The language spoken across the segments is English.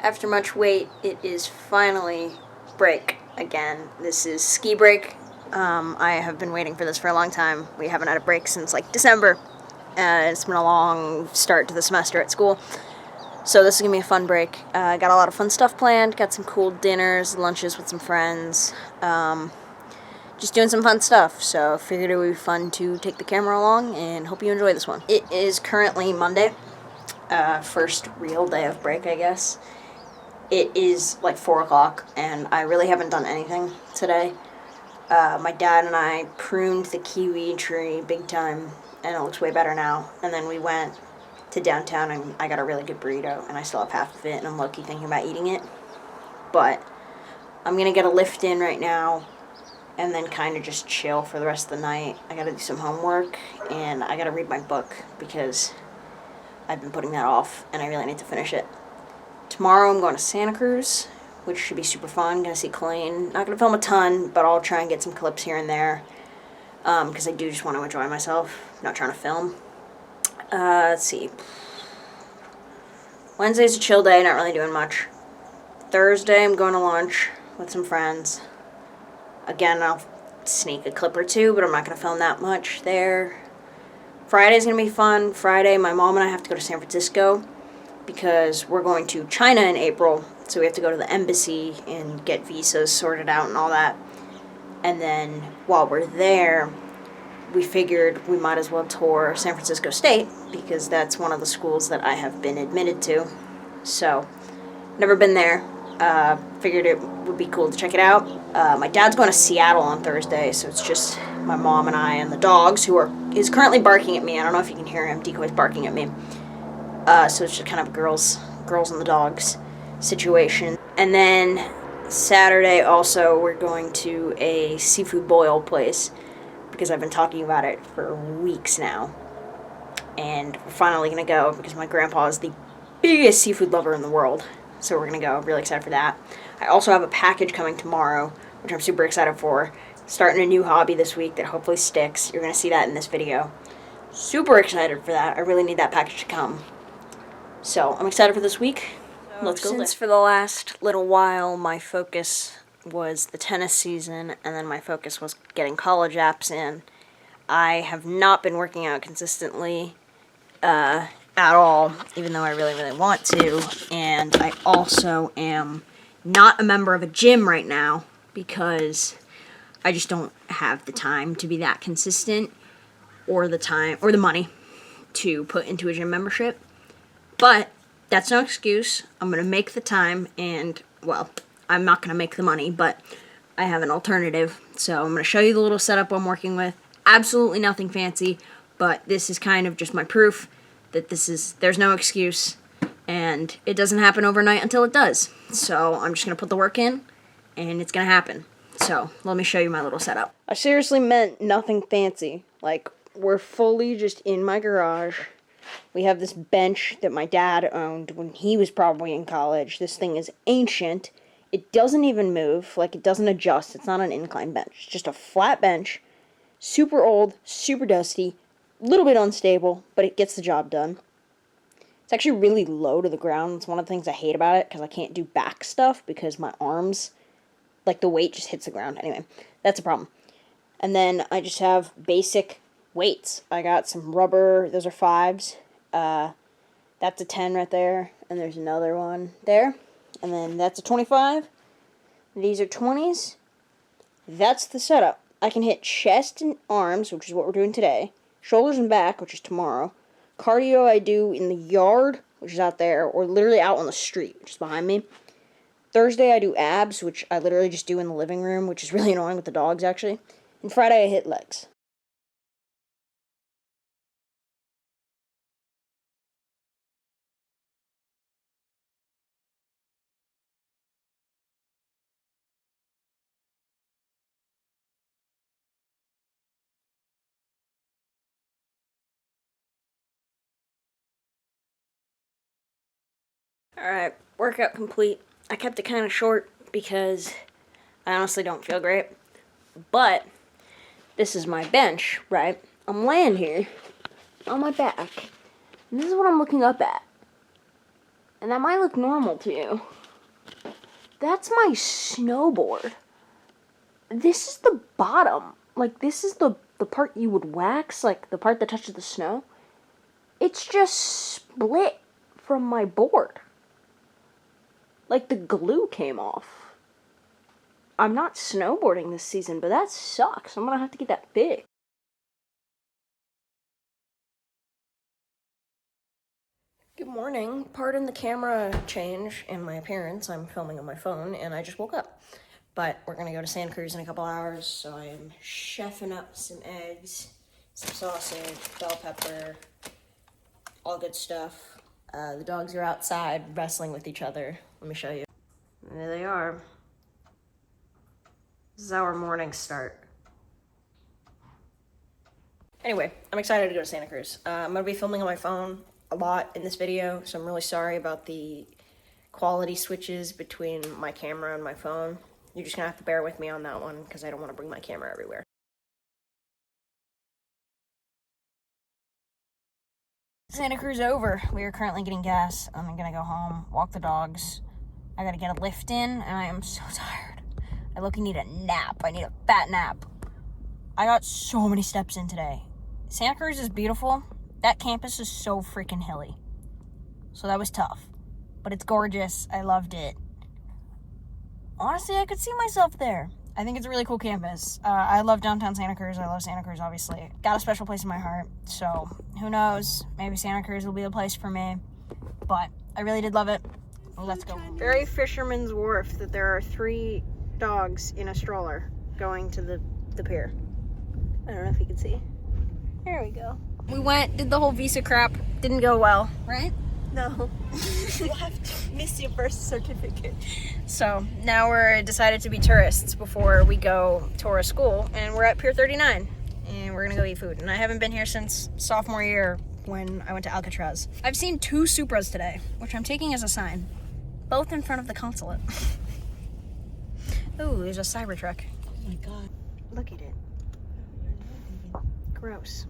After much wait, it is finally break again. This is ski break. I have been waiting for this for a long time. We haven't had a break since like December. It's been a long start to the semester at school. So this is going to be a fun break. Got a lot of fun stuff planned. Got some cool dinners, lunches with some friends. Just doing some fun stuff. So figured it would be fun to take the camera along and hope you enjoy this one. It is currently Monday. First real day of break, I guess. It is like 4 o'clock, and I really haven't done anything today. My dad and I pruned the kiwi tree big time, and it looks way better now. And then we went to downtown, and I got a really good burrito, and I still have half of it, and I'm low-key thinking about eating it. But I'm going to get a lift in right now, and then kind of just chill for the rest of the night. I got to do some homework, and I got to read my book, because I've been putting that off, and I really need to finish it. Tomorrow I'm going to Santa Cruz, which should be super fun. Gonna see Colleen. Not gonna film a ton, but I'll try and get some clips here and there, because I do just want to enjoy myself. Not trying to film. Let's see. Wednesday's a chill day, not really doing much. Thursday I'm going to lunch with some friends. Again, I'll sneak a clip or two, but I'm not gonna film that much there. Friday's gonna be fun. Friday, my mom and I have to go to San Francisco, because we're going to China in April, so we have to go to the embassy and get visas sorted out and all that. And then while we're there, we figured we might as well tour San Francisco State, because that's one of the schools that I have been admitted to. So, never been there. Figured it would be cool to check it out. My dad's going to Seattle on Thursday, so it's just my mom and I and the dogs, is currently barking at me. I don't know if you can hear him. Decoy's barking at me. So it's just kind of a girls and the dogs situation. And then Saturday also we're going to a seafood boil place, because I've been talking about it for weeks now. And we're finally going to go, because my grandpa is the biggest seafood lover in the world. So we're going to go. I'm really excited for that. I also have a package coming tomorrow, which I'm super excited for. Starting a new hobby this week that hopefully sticks. You're going to see that in this video. Super excited for that. I really need that package to come. So, I'm excited for this week. Let's go. Since for the last little while, my focus was the tennis season, and then my focus was getting college apps in, I have not been working out consistently at all, even though I really, really want to. And I also am not a member of a gym right now, because I just don't have the time to be that consistent, or the time, or the money to put into a gym membership. But that's no excuse. I'm going to make the time, and, well, I'm not going to make the money, but I have an alternative. So I'm going to show you the little setup I'm working with. Absolutely nothing fancy, but this is kind of just my proof that there's no excuse, and it doesn't happen overnight until it does. So I'm just going to put the work in, and it's going to happen. So let me show you my little setup. I seriously meant nothing fancy. Like, we're fully just in my garage. We have this bench that my dad owned when he was probably in college. This thing is ancient. It doesn't even move. Like, it doesn't adjust. It's not an incline bench. It's just a flat bench. Super old, super dusty, a little bit unstable, but it gets the job done. It's actually really low to the ground. It's one of the things I hate about it, because I can't do back stuff, because my arms, like, the weight just hits the ground. Anyway, that's a problem. And then I just have basic weights. I got some rubber, those are 5s. That's a 10 right there, and there's another one there. And then that's a 25. These are 20s. That's the setup. I can hit chest and arms, which is what we're doing today. Shoulders and back, which is tomorrow. Cardio I do in the yard, which is out there, or literally out on the street, which is behind me. Thursday I do abs, which I literally just do in the living room, which is really annoying with the dogs, actually. And Friday I hit legs. Alright, workout complete. I kept it kind of short because I honestly don't feel great. But this is my bench, right? I'm laying here on my back, and this is what I'm looking up at. And that might look normal to you. That's my snowboard. This is the bottom. Like, this is the part you would wax, like the part that touches the snow. It's just split from my board. Like, the glue came off. I'm not snowboarding this season, but that sucks. I'm gonna have to get that fixed. Good morning. Pardon the camera change in my appearance. I'm filming on my phone, and I just woke up. But we're gonna go to Santa Cruz in a couple hours, so I am chefing up some eggs, some sausage, bell pepper, all good stuff. The dogs are outside wrestling with each other. Let me show you. There they are. This is how our mornings start. Anyway, I'm excited to go to Santa Cruz. I'm gonna be filming on my phone a lot in this video, so I'm really sorry about the quality switches between my camera and my phone. You're just gonna have to bear with me on that one because I don't want to bring my camera everywhere. Santa Cruz over. We are currently getting gas. I'm gonna go home, walk the dogs. I gotta get a lift in, and I am so tired. I look, I need a nap. I need a fat nap. I got so many steps in today. Santa Cruz is beautiful. That campus is so freaking hilly. So that was tough. But it's gorgeous. I loved it. Honestly, I could see myself there. I think it's a really cool campus. I love downtown Santa Cruz. I love Santa Cruz, obviously. Got a special place in my heart. So, who knows? Maybe Santa Cruz will be the place for me. But I really did love it. Well, let's go. Very Fisherman's Wharf that there are 3 dogs in a stroller going to the pier. I don't know if you can see. There we go. We went, did the whole visa crap. Didn't go well, right? No. You have to miss your birth certificate. So now we're decided to be tourists before we go tour a school, and we're at Pier 39, and we're gonna go eat food. And I haven't been here since sophomore year when I went to Alcatraz. I've seen 2 Supras today, which I'm taking as a sign. Both in front of the consulate. Ooh, there's a Cybertruck. Oh my god. Look at it. Gross.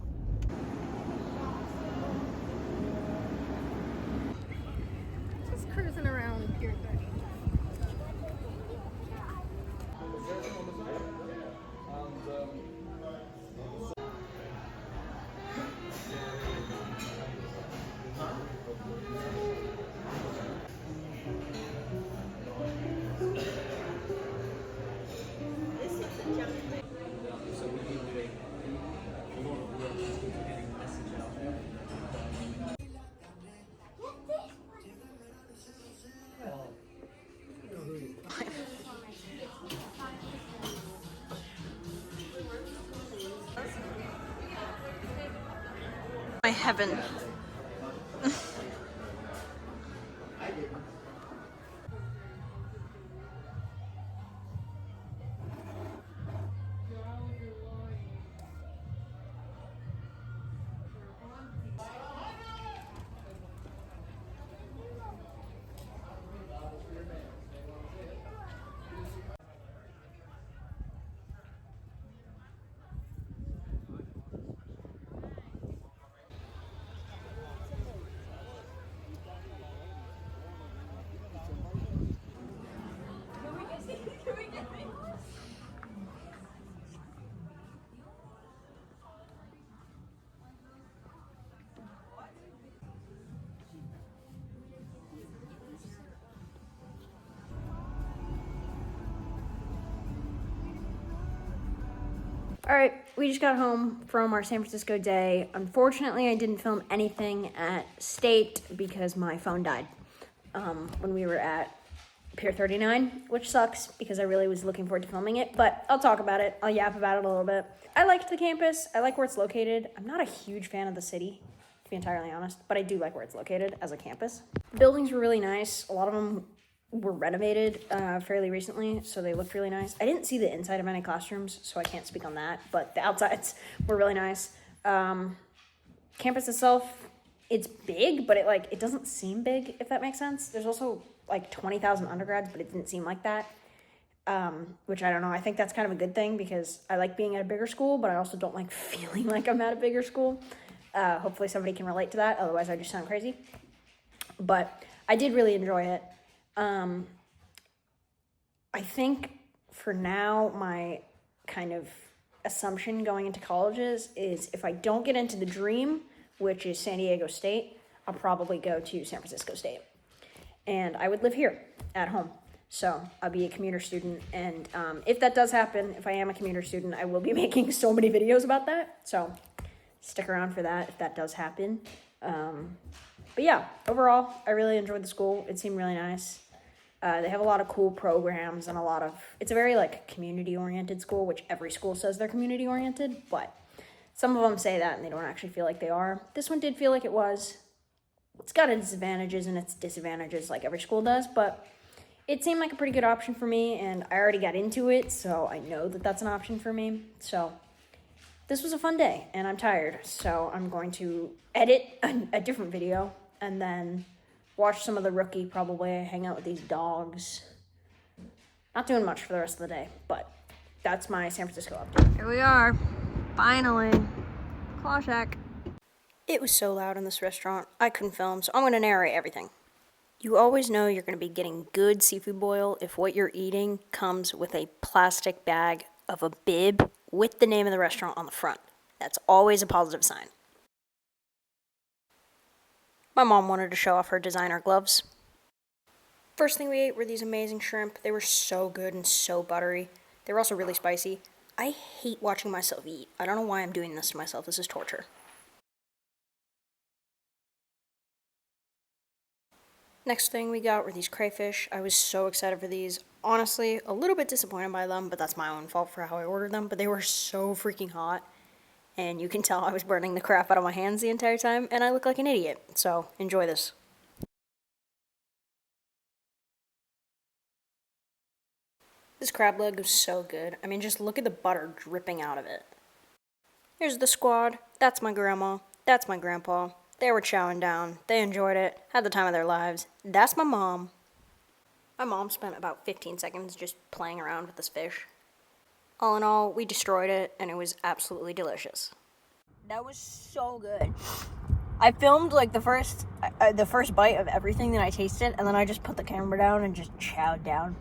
Just cruising around Pier 30. My heaven. All right, we just got home from our San Francisco day. Unfortunately, I didn't film anything at State because my phone died when we were at Pier 39, which sucks because I really was looking forward to filming it, but I'll talk about it. I'll yap about it a little bit. I liked the campus. I like where it's located. I'm not a huge fan of the city, to be entirely honest, but I do like where it's located as a campus. The buildings were really nice. A lot of them were renovated fairly recently, so they looked really nice. I didn't see the inside of any classrooms, so I can't speak on that, but the outsides were really nice. Campus itself, it's big, but it doesn't seem big, if that makes sense. There's also like 20,000 undergrads, but it didn't seem like that, which I don't know. I think that's kind of a good thing because I like being at a bigger school, but I also don't like feeling like I'm at a bigger school. Hopefully somebody can relate to that, otherwise I just sound crazy. But I did really enjoy it. I think for now, my kind of assumption going into colleges is if I don't get into the dream, which is San Diego State, I'll probably go to San Francisco State. And I would live here at home. So I'll be a commuter student. And if that does happen, if I am a commuter student, I will be making so many videos about that. So stick around for that if that does happen. But yeah, overall, I really enjoyed the school. It seemed really nice. They have a lot of cool programs and it's a very like community-oriented school, which every school says they're community-oriented, but some of them say that and they don't actually feel like they are. This one did feel like it was. It's got its advantages and its disadvantages like every school does, but it seemed like a pretty good option for me, and I already got into it, so I know that that's an option for me. So this was a fun day, and I'm tired, so I'm going to edit a different video and then watch some of the Rookie, probably hang out with these dogs. Not doing much for the rest of the day, but that's my San Francisco update. Here we are, finally, Claw Shack. It was so loud in this restaurant, I couldn't film, so I'm going to narrate everything. You always know you're going to be getting good seafood boil if what you're eating comes with a plastic bag of a bib with the name of the restaurant on the front. That's always a positive sign. My mom wanted to show off her designer gloves. First thing we ate were these amazing shrimp. They were so good and so buttery. They were also really spicy. I hate watching myself eat. I don't know why I'm doing this to myself. This is torture. Next thing we got were these crayfish. I was so excited for these. Honestly, a little bit disappointed by them, but that's my own fault for how I ordered them. But they were so freaking hot. And you can tell I was burning the crap out of my hands the entire time, and I look like an idiot. So, enjoy this. This crab leg was so good. I mean, just look at the butter dripping out of it. Here's the squad. That's my grandma. That's my grandpa. They were chowing down. They enjoyed it. Had the time of their lives. That's my mom. My mom spent about 15 seconds just playing around with this fish. All in all, we destroyed it, and it was absolutely delicious. That was so good. I filmed like the first bite of everything that I tasted, and then I just put the camera down and just chowed down.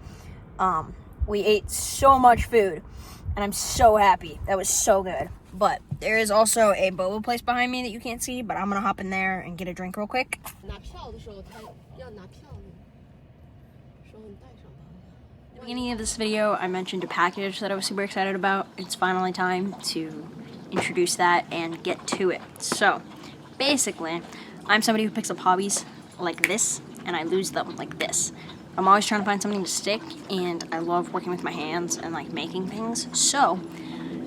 We ate so much food, and I'm so happy. That was so good. But there is also a boba place behind me that you can't see, but I'm gonna hop in there and get a drink real quick. At the beginning of this video, I mentioned a package that I was super excited about. It's finally time to introduce that and get to it. So, basically, I'm somebody who picks up hobbies like this, and I lose them like this. I'm always trying to find something to stick, and I love working with my hands and like making things. So,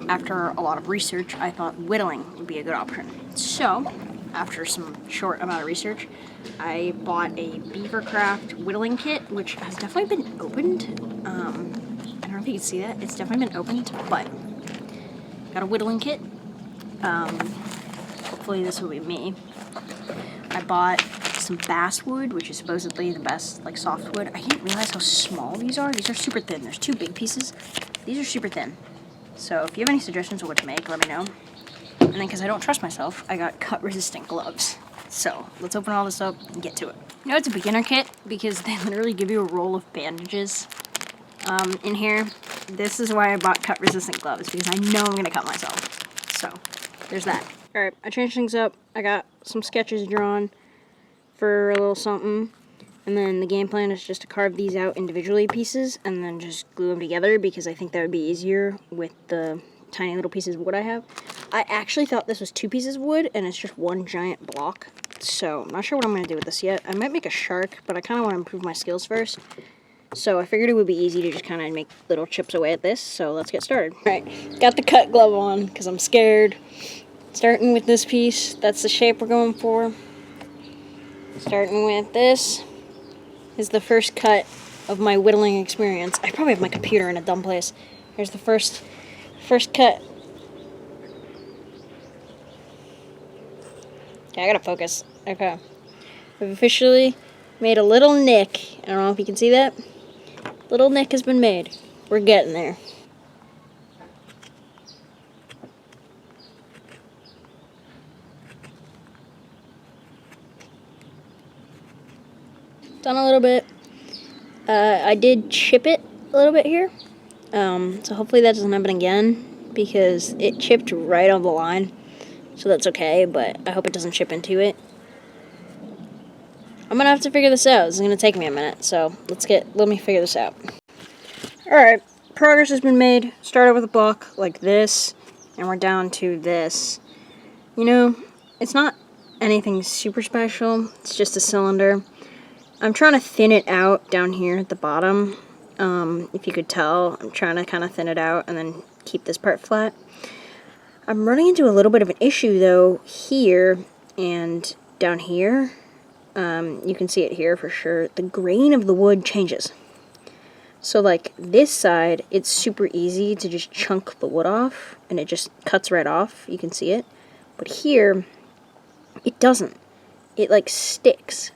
after a lot of research, I thought whittling would be a good option. So, after some short amount of research, I bought a Beavercraft whittling kit, which has definitely been opened. I don't know if you can see that. It's definitely been opened, but got a whittling kit. Hopefully this will be me. I bought some basswood, which is supposedly the best like softwood. I didn't realize how small these are. These are super thin. There's two big pieces. These are super thin. So if you have any suggestions of what to make, let me know. And then because I don't trust myself, I got cut-resistant gloves. So let's open all this up and get to it. You know, it's a beginner kit because they literally give you a roll of bandages in here. This is why I bought cut-resistant gloves, because I know I'm going to cut myself. So there's that. Alright, I changed things up. I got some sketches drawn for a little something. And then the game plan is just to carve these out individually pieces and then just glue them together because I think that would be easier with the tiny little pieces of wood I have. I actually thought this was 2 pieces of wood and it's just one giant block. So I'm not sure what I'm going to do with this yet. I might make a shark, but I kind of want to improve my skills first. So I figured it would be easy to just kind of make little chips away at this. So let's get started. Alright, got the cut glove on because I'm scared. Starting with this piece, that's the shape we're going for. Starting with this is the first cut of my whittling experience. I probably have my computer in a dumb place. Here's the first cut. Okay, I gotta focus. Okay. I've officially made a little nick. I don't know if you can see that. Little nick has been made. We're getting there. done a little bit. I did chip it a little bit here. So hopefully that doesn't happen again, because it chipped right on the line. So that's okay, but I hope it doesn't chip into it. I'm gonna have to figure this out. This is gonna take me a minute, so let me figure this out. Alright, progress has been made. Started with a block like this, and we're down to this. You know, it's not anything super special. It's just a cylinder. I'm trying to thin it out down here at the bottom. If you could tell, I'm trying to kind of thin it out and then keep this part flat. I'm running into a little bit of an issue though here and down here. You can see it here for sure. The grain of the wood changes. So like this side, it's super easy to just chunk the wood off and it just cuts right off. You can see it. But here, it doesn't. It like sticks.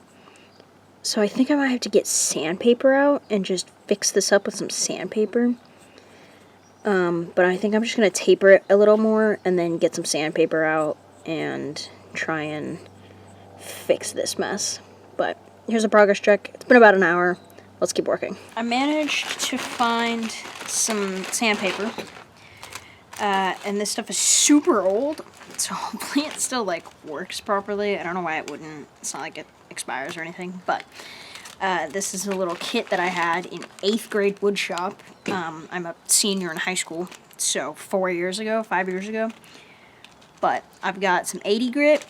So I think I might have to get sandpaper out and just fix this up with some sandpaper. But I think I'm just going to taper it a little more and then get some sandpaper out and try and fix this mess. But here's a progress check. It's been about an hour. Let's keep working. I managed to find some sandpaper. And this stuff is super old, so hopefully it still like works properly. I don't know why it wouldn't. It's not like it expires or anything, but this is a little kit that I had in 8th grade wood shop. I'm a senior in high school, so 5 years ago. But I've got some 80 grit,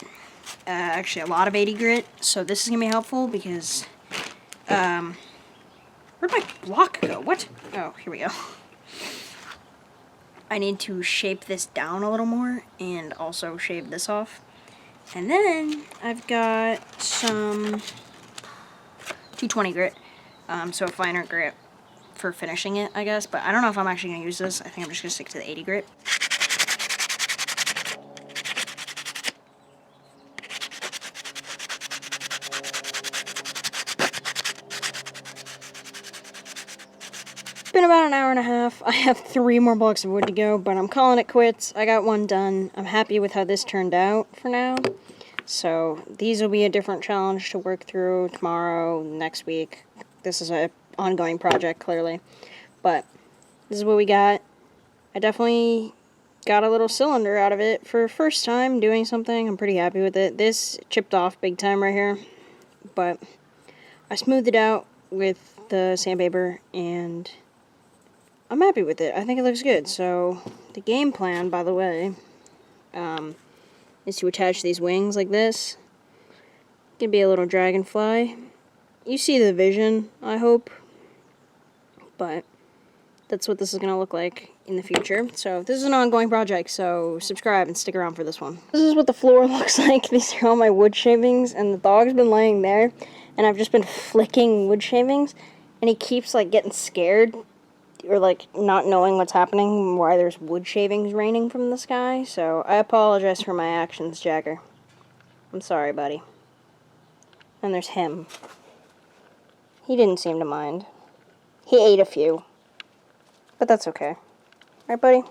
actually a lot of 80 grit, so this is going to be helpful because, where'd my block go? What? Oh, here we go. I need to shape this down a little more and also shave this off. And then I've got some 220 grit, so a finer grit for finishing it, I guess. But I don't know if I'm actually going to use this. I think I'm just going to stick to the 80 grit. It's been about an hour and a half. I have 3 more blocks of wood to go, but I'm calling it quits. I got one done. I'm happy with how this turned out for now. So these will be a different challenge to work through tomorrow, next week. This is an ongoing project, clearly. But this is what we got. I definitely got a little cylinder out of it for first time doing something. I'm pretty happy with it. This chipped off big time right here. But I smoothed it out with the sandpaper and I'm happy with it. I think it looks good. So the game plan, by the way, is to attach these wings like this. It can be a little dragonfly. You see the vision, I hope. But that's what this is going to look like in the future. So this is an ongoing project, so subscribe and stick around for this one. This is what the floor looks like. These are all my wood shavings, and the dog's been laying there, and I've just been flicking wood shavings, and he keeps like getting scared or like not knowing what's happening, why there's wood shavings raining from the sky. So I apologize for my actions, Jagger. I'm sorry, buddy. And there's him. He didn't seem to mind. He ate a few. But that's okay. Right, buddy?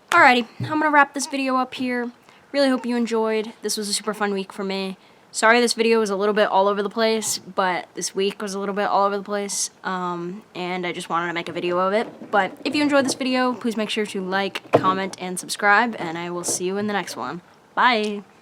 Alrighty, I'm gonna wrap this video up here. Really hope you enjoyed. This was a super fun week for me. Sorry this video was a little bit all over the place, but this week was a little bit all over the place, and I just wanted to make a video of it. But if you enjoyed this video, please make sure to like, comment, and subscribe, and I will see you in the next one. Bye!